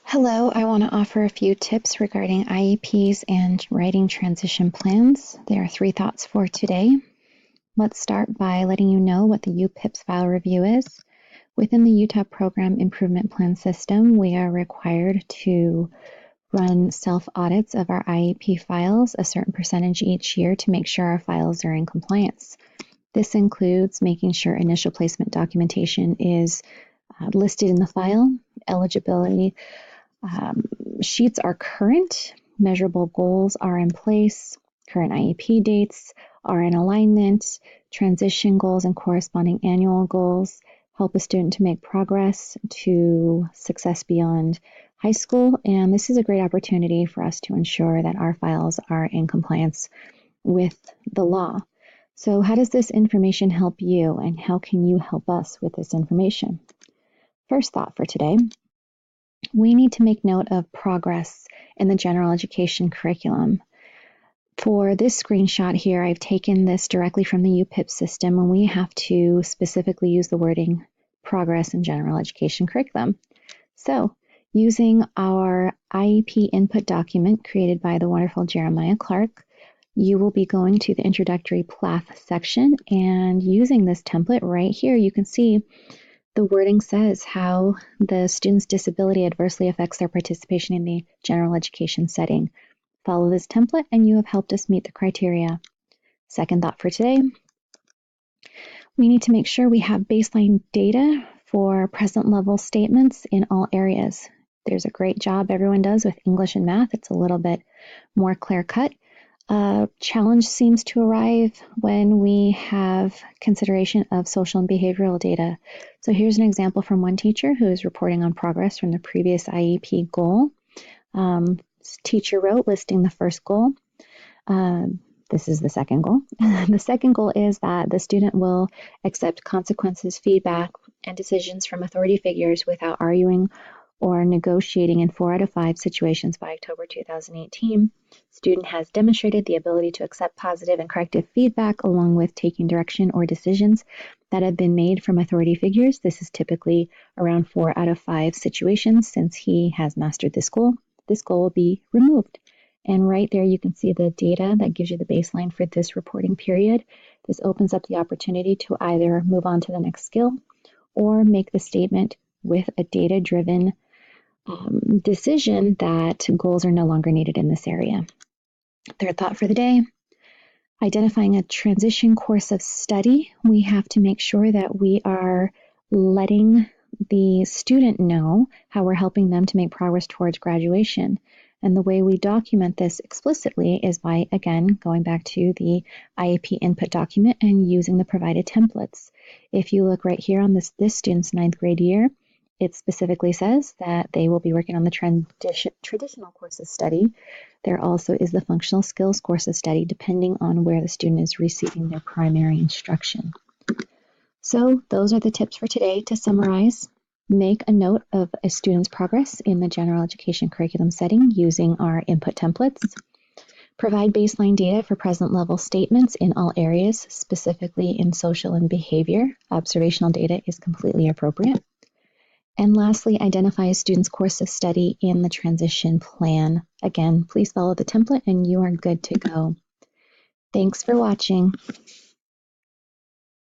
Hello, I want to offer a few tips regarding IEPs and writing transition plans. There are three thoughts for today. Let's start by letting you know what the UPIPS file review is. Within the Utah Program Improvement Plan system, we are required to run self-audits of our IEP files a certain percentage each year to make sure our files are in compliance. This includes making sure initial placement documentation is listed in the file, eligibility sheets are current, measurable goals are in place, current IEP dates are in alignment, transition goals and corresponding annual goals help a student to make progress to success beyond high school. And this is a great opportunity for us to ensure that our files are in compliance with the law. So how does this information help you, and how can you help us with this information? First thought for today. We need to make note of progress in the general education curriculum. For this screenshot here, I've taken this directly from the UPIP system, and we have to specifically use the wording progress in general education curriculum. So, using our IEP input document created by the wonderful Jeremiah Clark, you will be going to the introductory PLAF section, and using this template right here, you can see the wording says how the student's disability adversely affects their participation in the general education setting. Follow this template and you have helped us meet the criteria. Second thought for today, we need to make sure we have baseline data for present level statements in all areas. There's a great job everyone does with English and math. It's a little bit more clear cut. Challenge seems to arrive when we have consideration of social and behavioral data. So here's an example from one teacher who is reporting on progress from the previous IEP goal. Teacher wrote listing the first goal. This is the second goal. The second goal is that the student will accept consequences, feedback, and decisions from authority figures without arguing or negotiating in 4 out of 5 situations by October 2018. Student has demonstrated the ability to accept positive and corrective feedback along with taking direction or decisions that have been made from authority figures. This is typically around 4 out of 5 situations. Since he has mastered this goal will be removed. And right there you can see the data that gives you the baseline for this reporting period. This opens up the opportunity to either move on to the next skill or make the statement with a data-driven decision that goals are no longer needed in this area. Third thought for the day, identifying a transition course of study. We have to make sure that we are letting the student know how we're helping them to make progress towards graduation. And the way we document this explicitly is by, again, going back to the IEP input document and using the provided templates. If you look right here on this student's 9th grade year, it specifically says that they will be working on the traditional course of study. There also is the functional skills course of study, depending on where the student is receiving their primary instruction. So those are the tips for today. To summarize, make a note of a student's progress in the general education curriculum setting using our input templates. Provide baseline data for present level statements in all areas, specifically in social and behavior. Observational data is completely appropriate. And lastly, identify a student's course of study in the transition plan. Again, please follow the template and you are good to go. Thanks for watching.